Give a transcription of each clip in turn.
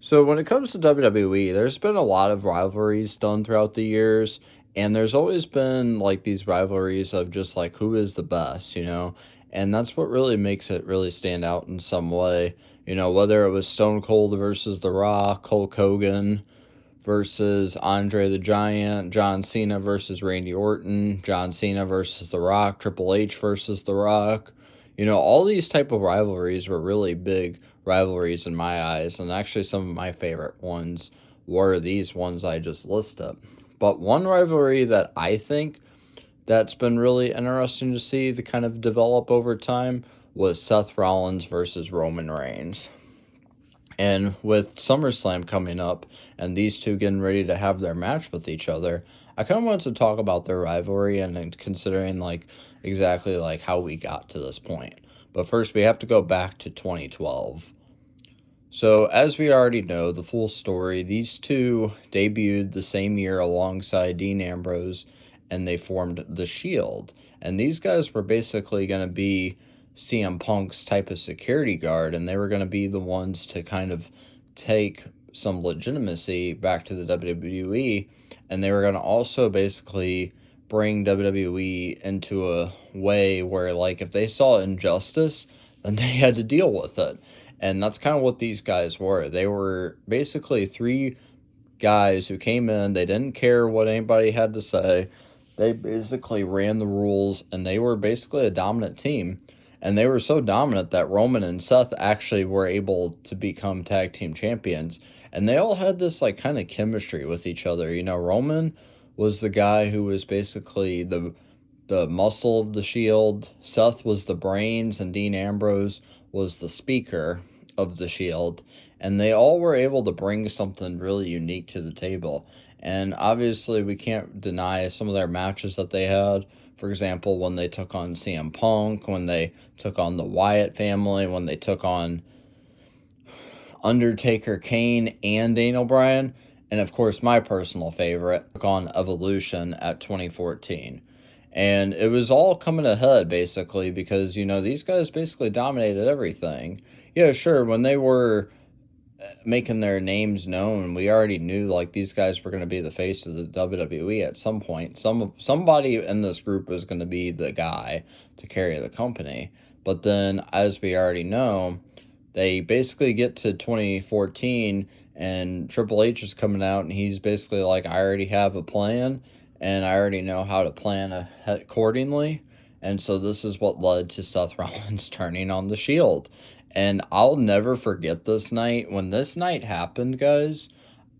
So when it comes to WWE, there's been a lot of rivalries done throughout the years, and there's always been like these rivalries of just like who is the best. And that's what really makes it really stand out in some way. Whether it was Stone Cold versus The Rock, Hulk Hogan versus Andre the Giant, John Cena versus Randy Orton, John Cena versus The Rock, Triple H versus The Rock. All these type of rivalries were really big rivalries in my eyes, and actually some of my favorite ones were these ones I just listed. But one rivalry that I think that's been really interesting to see the kind of develop over time was Seth Rollins versus Roman Reigns. And with SummerSlam coming up and these two getting ready to have their match with each other, I kind of wanted to talk about their rivalry and considering like exactly like how we got to this point. But first we have to go back to 2012. So, as we already know, the full story, these two debuted the same year alongside Dean Ambrose and they formed The Shield. And these guys were basically going to be CM Punk's type of security guard, and they were going to be the ones to kind of take some legitimacy back to the WWE. And they were going to also basically bring WWE into a way where, like, if they saw injustice, then they had to deal with it. And that's kind of what these guys were. They were basically three guys who came in, they didn't care what anybody had to say. They basically ran the rules, and they were basically a dominant team. And they were so dominant that Roman and Seth actually were able to become tag team champions. And they all had this like kind of chemistry with each other. Roman was the guy who was basically the muscle of the Shield. Seth was the brains, and Dean Ambrose was the speaker of the Shield. And they all were able to bring something really unique to the table. And obviously, we can't deny some of their matches that they had. For example, when they took on CM Punk, when they took on the Wyatt family, when they took on Undertaker, Kane, and Daniel Bryan. And of course, my personal favorite, took on Evolution at 2014. And it was all coming ahead, basically, because, these guys basically dominated everything. Yeah, sure, when they were making their names known, we already knew, like, these guys were going to be the face of the WWE at some point. Somebody in this group was going to be the guy to carry the company. But then, as we already know, they basically get to 2014, and Triple H is coming out, and he's basically like, I already have a plan, and I already know how to plan accordingly. And so this is what led to Seth Rollins turning on the Shield. And I'll never forget this night. When this night happened, guys,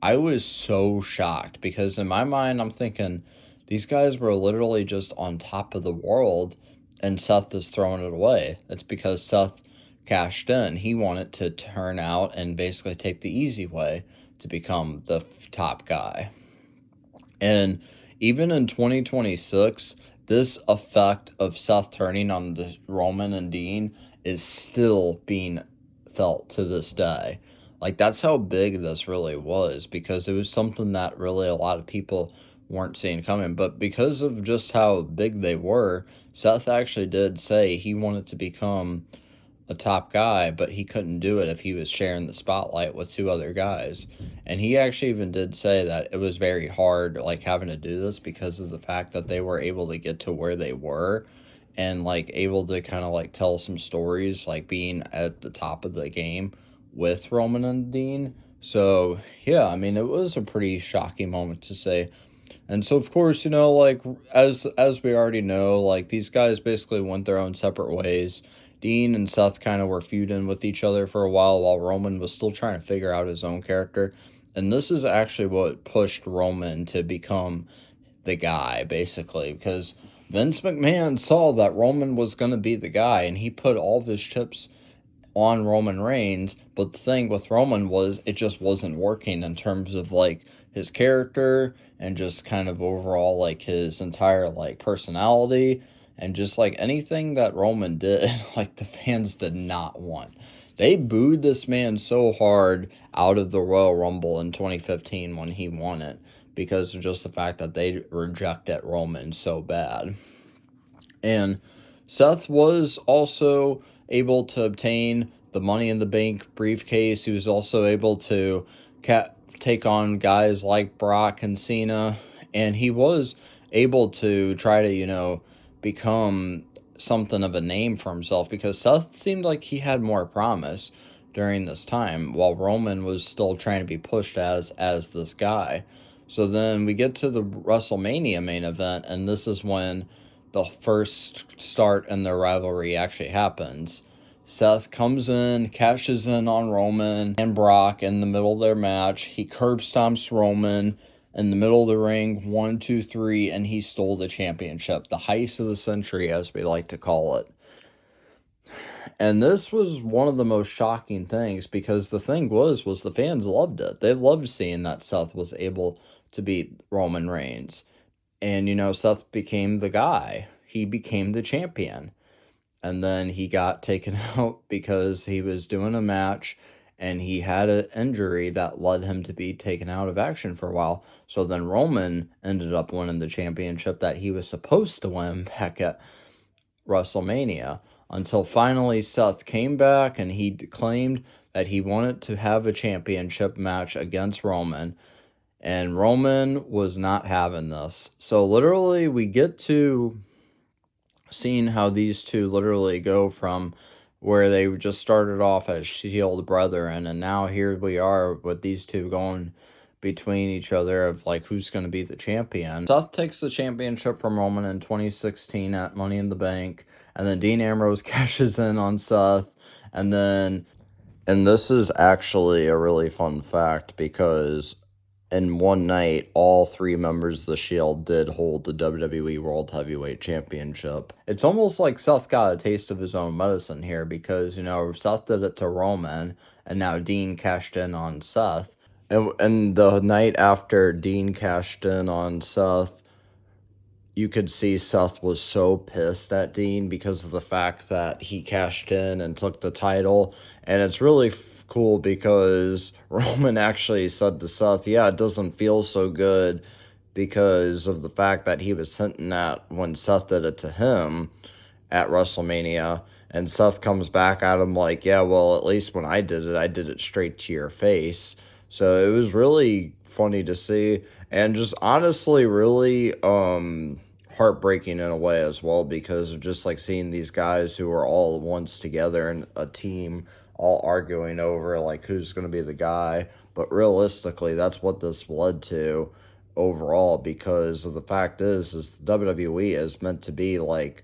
I was so shocked because in my mind, I'm thinking these guys were literally just on top of the world, and Seth is throwing it away. It's because Seth cashed in. He wanted to turn out and basically take the easy way to become the top guy. And even in 2026, this effect of Seth turning on the Roman and Dean is still being felt to this day. Like, that's how big this really was, because it was something that really a lot of people weren't seeing coming. But because of just how big they were, Seth actually did say he wanted to become a top guy, but he couldn't do it if he was sharing the spotlight with two other guys. And he actually even did say that it was very hard, like, having to do this because of the fact that they were able to get to where they were and, like, able to kind of, like, tell some stories, like, being at the top of the game with Roman and Dean. So, yeah, I mean, it was a pretty shocking moment to say. And so, of course, like, as we already know, like, these guys basically went their own separate ways. Dean and Seth kind of were feuding with each other for a while Roman was still trying to figure out his own character. And this is actually what pushed Roman to become the guy, basically, because Vince McMahon saw that Roman was going to be the guy, and he put all of his chips on Roman Reigns. But the thing with Roman was it just wasn't working in terms of, like, his character and just kind of overall, like, his entire, like, personality and just, like, anything that Roman did, like, the fans did not want. They booed this man so hard out of the Royal Rumble in 2015 when he won it because of just the fact that they rejected Roman so bad. And Seth was also able to obtain the Money in the Bank briefcase. He was also able to take on guys like Brock and Cena, and he was able to try to, become something of a name for himself, because Seth seemed like he had more promise during this time, while Roman was still trying to be pushed as this guy. So then we get to the WrestleMania main event, and this is when the first start in their rivalry actually happens. Seth comes in, cashes in on Roman and Brock in the middle of their match. He curb stomps Roman in the middle of the ring, 1, 2, 3, and he stole the championship. The heist of the century, as we like to call it. And this was one of the most shocking things, because the thing was the fans loved it. They loved seeing that Seth was able to beat Roman Reigns. And, Seth became the guy. He became the champion. And then he got taken out because he was doing a match and he had an injury that led him to be taken out of action for a while. So then Roman ended up winning the championship that he was supposed to win back at WrestleMania, until finally Seth came back and he claimed that he wanted to have a championship match against Roman. And Roman was not having this. So literally we get to seeing how these two literally go from where they just started off as Shield brethren, and now here we are with these two going between each other of like who's going to be the champion. Seth takes the championship from Roman in 2016 at Money in the Bank, and then Dean Ambrose cashes in on Seth, and this is actually a really fun fact, because in one night, all three members of the Shield did hold the WWE World Heavyweight Championship. It's almost like Seth got a taste of his own medicine here, because, Seth did it to Roman, and now Dean cashed in on Seth. And the night after Dean cashed in on Seth, you could see Seth was so pissed at Dean because of the fact that he cashed in and took the title. And it's really cool because Roman actually said to Seth, yeah, it doesn't feel so good because of the fact that he was hinting at when Seth did it to him at WrestleMania. And Seth comes back at him like, yeah, well, at least when I did it straight to your face. So it was really funny to see, and just honestly really heartbreaking in a way as well, because of just like seeing these guys who are all once together in a team all arguing over like who's going to be the guy. But realistically, that's what this led to overall, because of the fact is WWE is meant to be like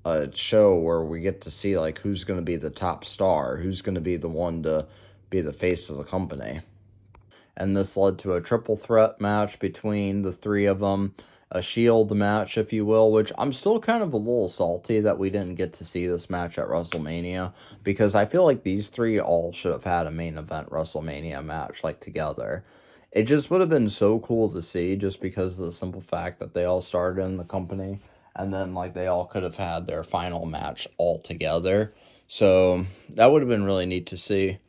a show where we get to see like who's going to be the top star, who's going to be the one to be the face of the company. And this led to a triple threat match between the three of them, a Shield match, if you will, which I'm still kind of a little salty that we didn't get to see this match at WrestleMania, because I feel like these three all should have had a main event WrestleMania match like together. It just would have been so cool to see, just because of the simple fact that they all started in the company, and then like they all could have had their final match all together. So that would have been really neat to see.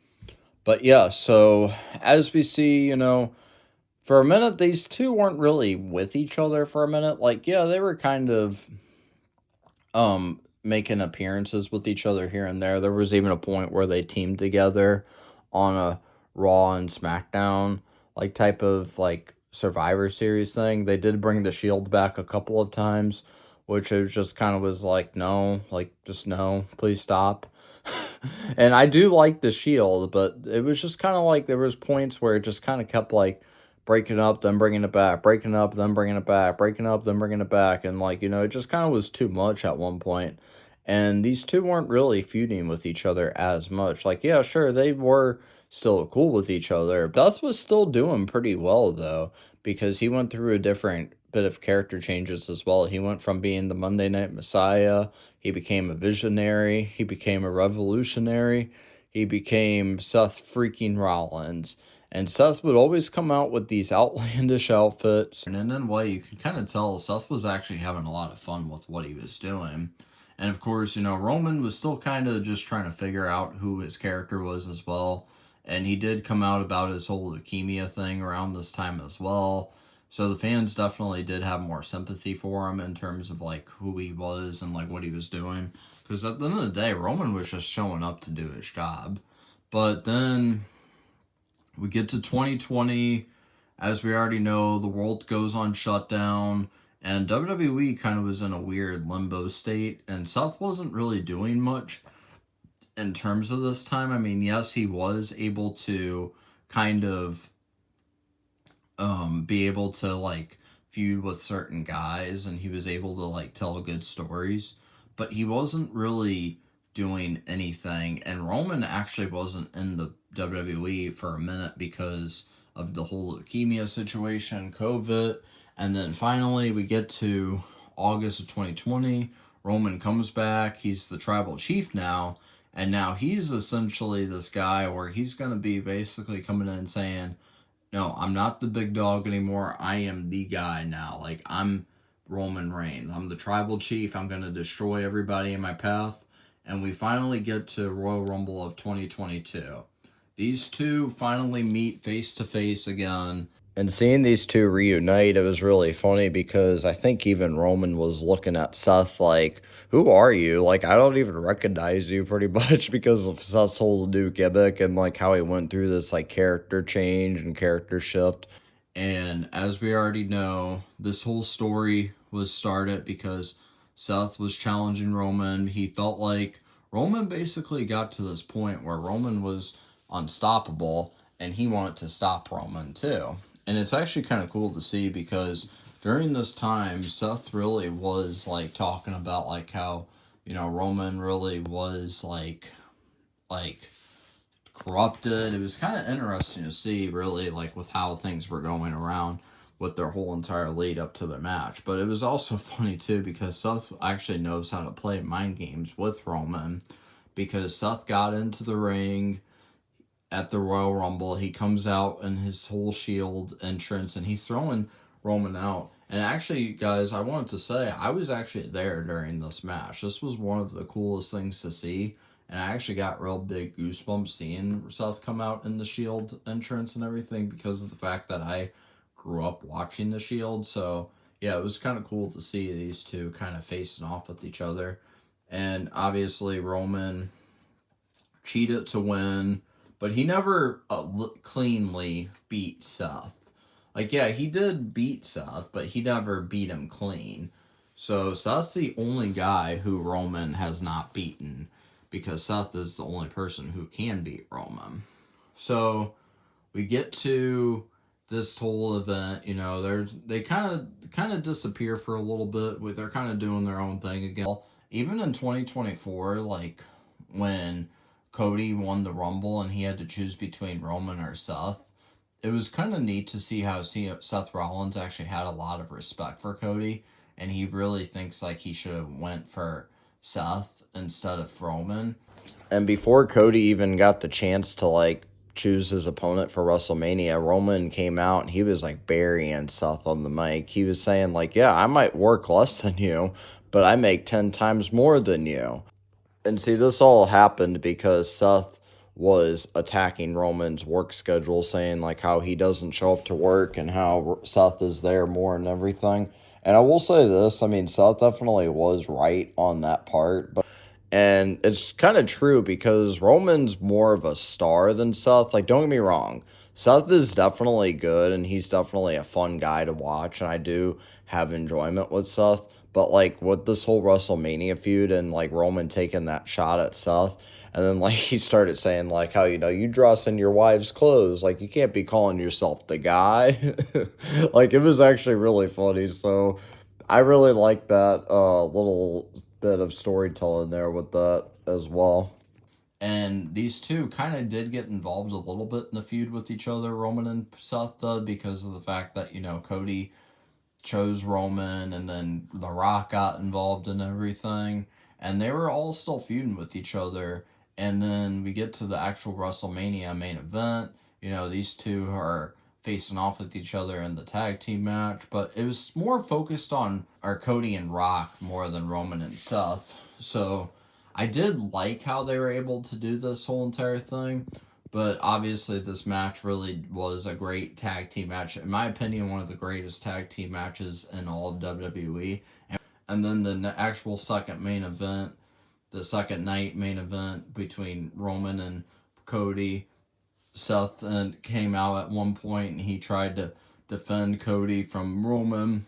But yeah, so as we see, for a minute, these two weren't really with each other for a minute. Like, yeah, they were kind of making appearances with each other here and there. There was even a point where they teamed together on a Raw and SmackDown like type of like Survivor Series thing. They did bring the Shield back a couple of times, which it just kind of was like, no, like just no, please stop. And I do like the Shield, but it was just kind of like there was points where it just kind of kept like breaking up, then bringing it back, breaking up, then bringing it back, breaking up, then bringing it back, and like it just kind of was too much at one point. And these two weren't really feuding with each other as much. Like, yeah, sure, they were still cool with each other. Seth was still doing pretty well though, because he went through a different bit of character changes as well. He went from being the Monday Night Messiah, he became a visionary, he became a revolutionary, he became Seth freaking Rollins. And Seth would always come out with these outlandish outfits. And in a way, you can kind of tell Seth was actually having a lot of fun with what he was doing. And of course, Roman was still kind of just trying to figure out who his character was as well. And he did come out about his whole leukemia thing around this time as well. So the fans definitely did have more sympathy for him in terms of like who he was and like what he was doing. Because at the end of the day, Roman was just showing up to do his job. But then we get to 2020. As we already know, the world goes on shutdown. And WWE kind of was in a weird limbo state. And Seth wasn't really doing much in terms of this time. I mean, yes, he was able to kind of be able to like feud with certain guys, and he was able to like tell good stories, but he wasn't really doing anything. And Roman actually wasn't in the WWE for a minute because of the whole leukemia situation, COVID, and then finally we get to August of 2020. Roman comes back. He's the tribal chief now, and now he's essentially this guy where he's going to be basically coming in and saying, no, I'm not the big dog anymore. I am the guy now. Like, I'm Roman Reigns. I'm the tribal chief. I'm going to destroy everybody in my path. And we finally get to Royal Rumble of 2022. These two finally meet face to face again. And seeing these two reunite, it was really funny because I think even Roman was looking at Seth like, who are you? Like, I don't even recognize you pretty much because of Seth's whole new gimmick and like how he went through this like character change and character shift. And as we already know, this whole story was started because Seth was challenging Roman. He felt like Roman basically got to this point where Roman was unstoppable and he wanted to stop Roman too. And it's actually kind of cool to see because during this time, Seth really was like talking about like how, you know, Roman really was like corrupted. It was kind of interesting to see really like with how things were going around with their whole entire lead up to the match. But it was also funny too because Seth actually knows how to play mind games with Roman, because Seth got into the ring at the Royal Rumble. He comes out in his whole Shield entrance and he's throwing Roman out. And actually, guys, I wanted to say, I was actually there during this match. This was one of the coolest things to see. And I actually got real big goosebumps seeing Seth come out in the Shield entrance and everything because of the fact that I grew up watching the Shield. So, yeah, it was kind of cool to see these two kind of facing off with each other. And obviously, Roman cheated to win, but he never cleanly beat Seth. Like, yeah, he did beat Seth, but he never beat him clean. So Seth's the only guy who Roman has not beaten, because Seth is the only person who can beat Roman. So we get to this whole event, you know, they kind of disappear for a little bit. They're kind of doing their own thing again. Even in 2024, like when Cody won the Rumble and he had to choose between Roman or Seth, it was kind of neat to see how Seth Rollins actually had a lot of respect for Cody, and he really thinks like he should have went for Seth instead of Roman. And before Cody even got the chance to like choose his opponent for WrestleMania, Roman came out and he was like burying Seth on the mic. He was saying like, yeah, I might work less than you, but I make 10 times more than you. And see, this all happened because Seth was attacking Roman's work schedule, saying like how he doesn't show up to work and how Seth is there more and everything. And I will say this, I mean, Seth definitely was right on that part, and it's kind of true because Roman's more of a star than Seth. Like, don't get me wrong, Seth is definitely good and he's definitely a fun guy to watch, and I do have enjoyment with Seth. But like with this whole WrestleMania feud and like Roman taking that shot at Seth, and then like he started saying like how, you know, you dress in your wife's clothes, like you can't be calling yourself the guy. Like, it was actually really funny. So I really like that little bit of storytelling there with that as well. And these two kind of did get involved a little bit in the feud with each other, Roman and Seth, because of the fact that, you know, Cody chose Roman and then The Rock got involved in everything. And they were all still feuding with each other. And then we get to the actual WrestleMania main event. You know, these two are facing off with each other in the tag team match. But it was more focused on our Cody and Rock more than Roman and Seth. So I did like how they were able to do this whole entire thing. But obviously this match really was a great tag team match. In my opinion, one of the greatest tag team matches in all of WWE. And then the actual second main event, the second night main event between Roman and Cody. Seth came out at one point and he tried to defend Cody from Roman.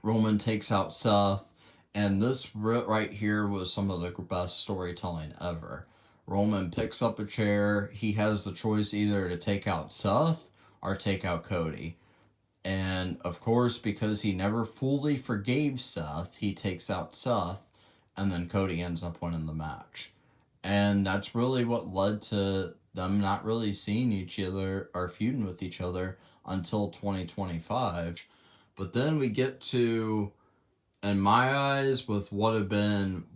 Roman takes out Seth, and this right here was some of the best storytelling ever. Roman picks up a chair. He has the choice either to take out Seth or take out Cody. And of course, because he never fully forgave Seth, he takes out Seth, and then Cody ends up winning the match. And that's really what led to them not really seeing each other or feuding with each other until 2025. But then we get to, in my eyes, with what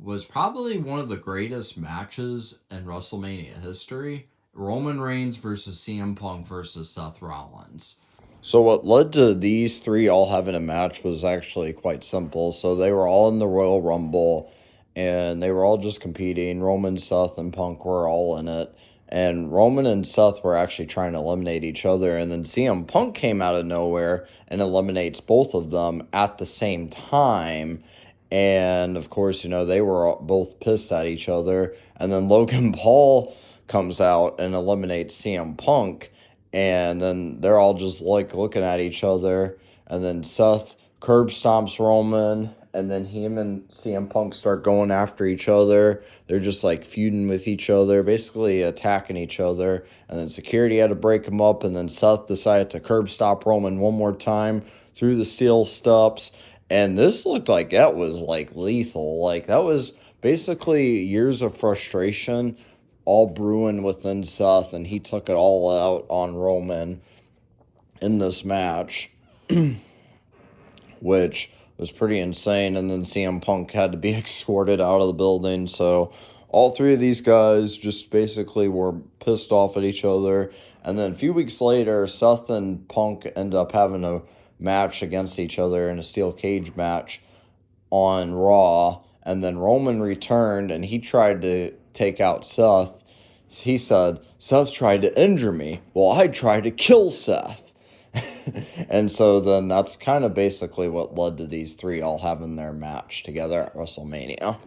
was probably one of the greatest matches in WrestleMania history, Roman Reigns versus CM Punk versus Seth Rollins. So what led to these three all having a match was actually quite simple. So they were all in the Royal Rumble, and they were all just competing. Roman, Seth, and Punk were all in it. And Roman and Seth were actually trying to eliminate each other. And then CM Punk came out of nowhere and eliminates both of them at the same time. And, of course, they were both pissed at each other. And then Logan Paul comes out and eliminates CM Punk. And then they're all just looking at each other. And then Seth curb stomps Roman. And then him and CM Punk start going after each other. They're just feuding with each other, basically attacking each other. And then security had to break them up. And then Seth decided to curb stop Roman one more time through the steel steps. And this looked like that was lethal. That was basically years of frustration all brewing within Seth, and he took it all out on Roman in this match, which was pretty insane. And then CM Punk had to be escorted out of the building. So all three of these guys just basically were pissed off at each other. And then a few weeks later, Seth and Punk end up having a match against each other in a steel cage match on Raw. And then Roman returned, and he tried to take out Seth. He said, Seth tried to injure me. Well, I tried to kill Seth. And so then that's kind of basically what led to these three all having their match together at WrestleMania.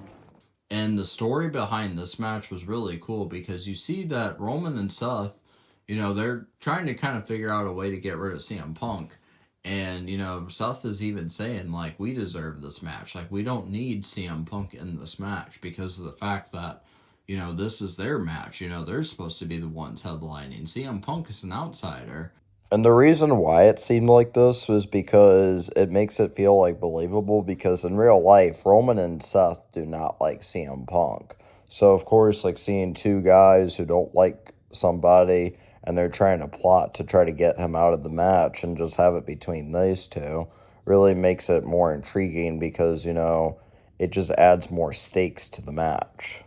And the story behind this match was really cool because you see that Roman and Seth, they're trying to kind of figure out a way to get rid of CM Punk. And, Seth is even saying, we deserve this match. We don't need CM Punk in this match because of the fact that, this is their match. They're supposed to be the ones headlining. CM Punk is an outsider. And the reason why it seemed like this was because it makes it feel believable, because in real life, Roman and Seth do not like CM Punk. So, of course, seeing two guys who don't like somebody and they're trying to plot to try to get him out of the match and just have it between these two really makes it more intriguing because, it just adds more stakes to the match.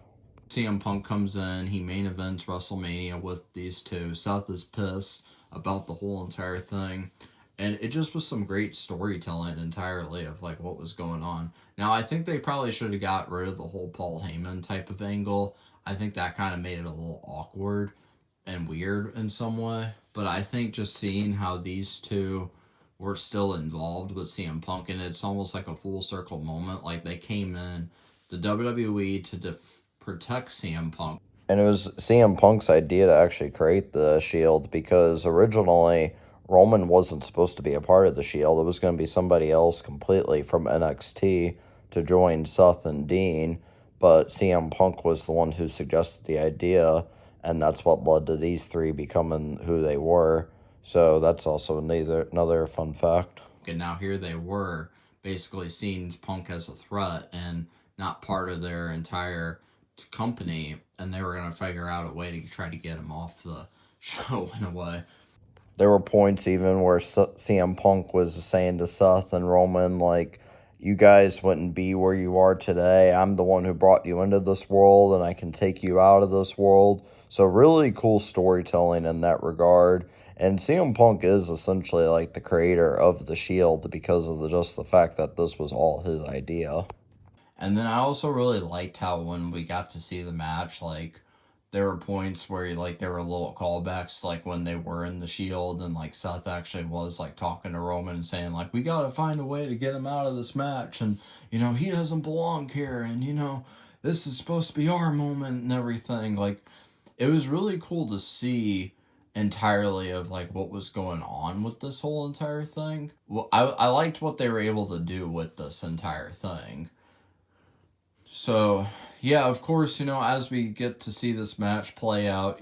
CM Punk comes in, he main events WrestleMania with these two. Seth is pissed about the whole entire thing. And it just was some great storytelling entirely of what was going on. Now, I think they probably should have got rid of the whole Paul Heyman type of angle. I think that kind of made it a little awkward and weird in some way. But I think just seeing how these two were still involved with CM Punk, and it's almost like a full circle moment. They came in the WWE to protect CM Punk. And it was CM Punk's idea to actually create the Shield, because originally Roman wasn't supposed to be a part of the Shield. It was going to be somebody else completely from NXT to join Seth and Dean, but CM Punk was the one who suggested the idea, and that's what led to these three becoming who they were. So that's also another fun fact. And now here they were, basically seeing Punk as a threat and not part of their entire company, and they were going to figure out a way to try to get him off the show in a way. There were points even where CM Punk was saying to Seth and Roman, you guys wouldn't be where you are today. I'm the one who brought you into this world, and I can take you out of this world. So really cool storytelling in that regard. And CM Punk is essentially the creator of the Shield because of just the fact that this was all his idea. And then I also really liked how when we got to see the match, there were points where there were little callbacks when they were in the Shield, and Seth actually was talking to Roman and saying we gotta find a way to get him out of this match, and he doesn't belong here, and this is supposed to be our moment and everything. Like, it was really cool to see entirely of like what was going on with this whole entire thing. Well, I liked what they were able to do with this entire thing. So, yeah, of course, as we get to see this match play out,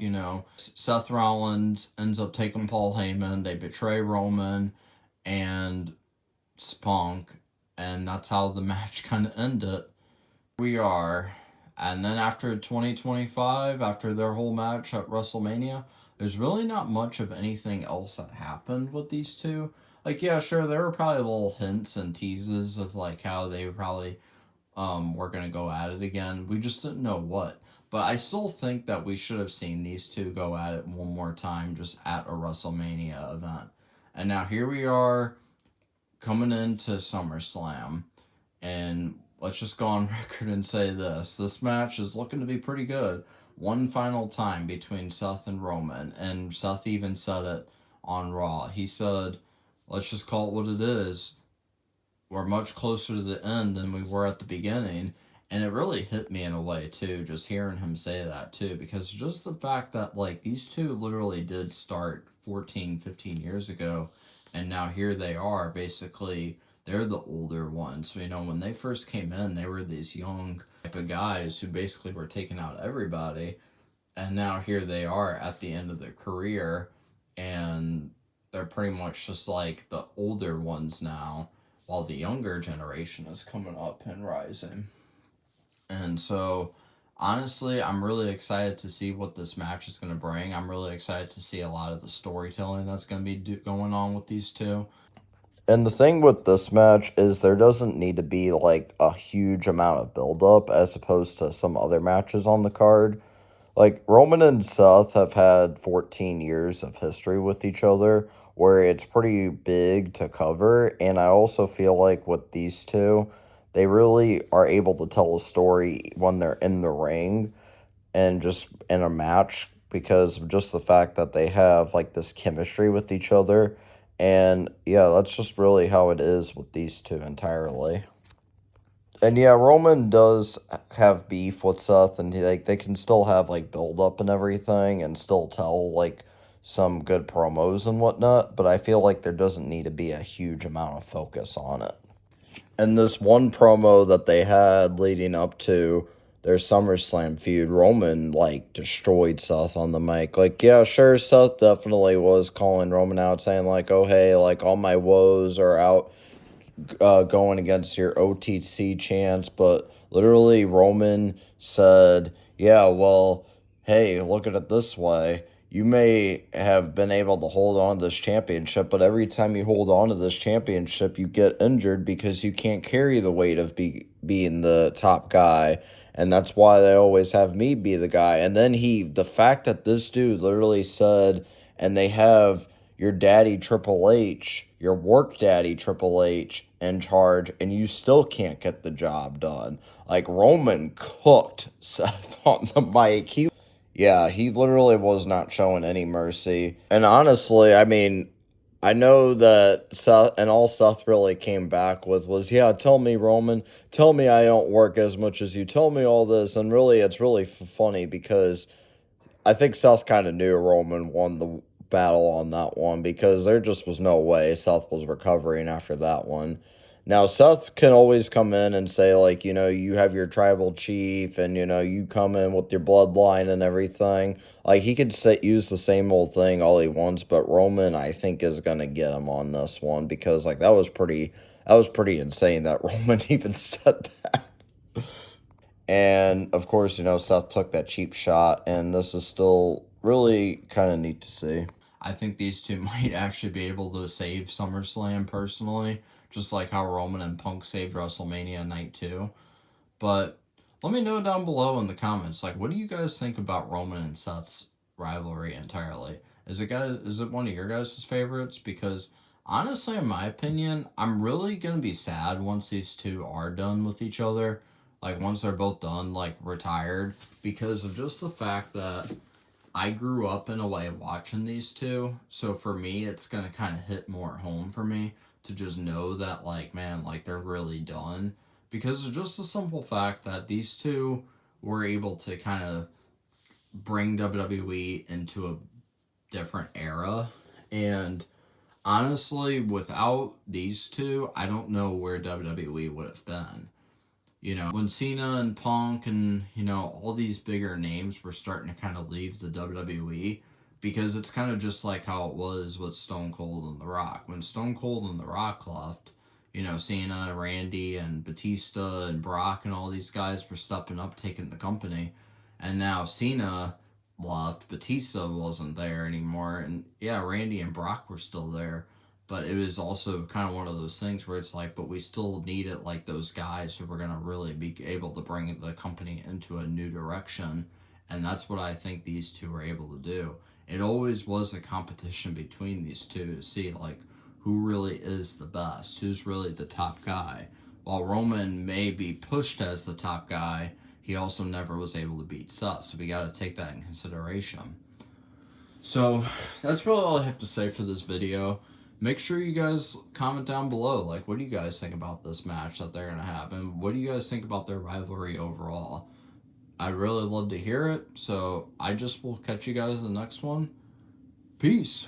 Seth Rollins ends up taking Paul Heyman, they betray Roman and Spunk, and that's how the match kind of ended. We are. And then after 2025, after their whole match at WrestleMania, there's really not much of anything else that happened with these two. Like, yeah, sure, there were probably little hints and teases of like how they probably were gonna go at it again. We just didn't know what. But I still think that we should have seen these two go at it one more time just at a WrestleMania event. And now here we are coming into SummerSlam, and let's just go on record and say this match is looking to be pretty good. One final time between Seth and Roman, and Seth even said it on Raw. He said, let's just call it what it is. We're much closer to the end than we were at the beginning. And it really hit me in a way, too, just hearing him say that, too. Because just the fact that, like, these two literally did start 14, 15 years ago. And now here they are, basically, they're the older ones. When they first came in, they were these young type of guys who basically were taking out everybody. And now here they are at the end of their career. And they're pretty much just like the older ones now, while the younger generation is coming up and rising. And so, honestly, I'm really excited to see what this match is going to bring. I'm really excited to see a lot of the storytelling that's going to be going on with these two. And the thing with this match is there doesn't need to be like a huge amount of build-up as opposed to some other matches on the card. Like, Roman and Seth have had 14 years of history with each other, where it's pretty big to cover. And I also feel like with these two, they really are able to tell a story when they're in the ring and just in a match because of just the fact that they have like this chemistry with each other. And yeah, that's just really how it is with these two entirely. And yeah, Roman does have beef with Seth, and like they can still have like build up and everything, and still tell like some good promos and whatnot. But I feel like there doesn't need to be a huge amount of focus on it. And this one promo that they had leading up to their SummerSlam feud, Roman like destroyed Seth on the mic. Like, yeah, sure, Seth definitely was calling Roman out, saying like, "Oh hey, like all my woes are out." Going against your OTC chance, but literally Roman said, yeah, well, hey, look at it this way. You may have been able to hold on to this championship, but every time you hold on to this championship, you get injured because you can't carry the weight of being the top guy. And that's why they always have me be the guy. And then the fact that this dude literally said, and they have your daddy Triple H, your work daddy Triple H in charge, and you still can't get the job done. Like, Roman cooked Seth on the mic. He literally was not showing any mercy. And honestly, I mean, I know that Seth, and all Seth really came back with was, yeah, tell me, Roman, tell me I don't work as much as you, tell me all this. And really, it's really funny because I think Seth kind of knew Roman won the battle on that one because there just was no way Seth was recovering after that one. Now, Seth can always come in and say, like, you have your tribal chief and, you come in with your bloodline and everything. Like, he could use the same old thing all he wants, but Roman, I think, is going to get him on this one because, like, that was pretty insane that Roman even said that. And of course, Seth took that cheap shot, and this is still really kind of neat to see. I think these two might actually be able to save SummerSlam personally, just like how Roman and Punk saved WrestleMania Night 2. But let me know down below in the comments, like, what do you guys think about Roman and Seth's rivalry entirely? Is it one of your guys' favorites? Because honestly, in my opinion, I'm really gonna be sad once these two are done with each other. Like, once they're both done, like, retired, because of just the fact that I grew up in a way watching these two. So for me, it's going to kind of hit more home for me to just know that, like, man, like, they're really done. because of just the simple fact that these two were able to kind of bring WWE into a different era. And honestly, without these two, I don't know where WWE would have been. You know, when Cena and Punk and, you know, all these bigger names were starting to kind of leave the WWE, because it's kind of just like how it was with Stone Cold and The Rock. When Stone Cold and The Rock left, you know, Cena, Randy, and Batista, and Brock, and all these guys were stepping up, taking the company. And now Cena left, Batista wasn't there anymore, and yeah, Randy and Brock were still there. But it was also kind of one of those things where it's like, but we still needed like those guys who were going to really be able to bring the company into a new direction. And that's what I think these two were able to do. It always was a competition between these two to see like who really is the best, who's really the top guy. While Roman may be pushed as the top guy, he also never was able to beat Seth. So we got to take that in consideration. So that's really all I have to say for this video. Make sure you guys comment down below, like, what do you guys think about this match that they're going to have? And what do you guys think about their rivalry overall? I'd really love to hear it. So I just will catch you guys in the next one. Peace.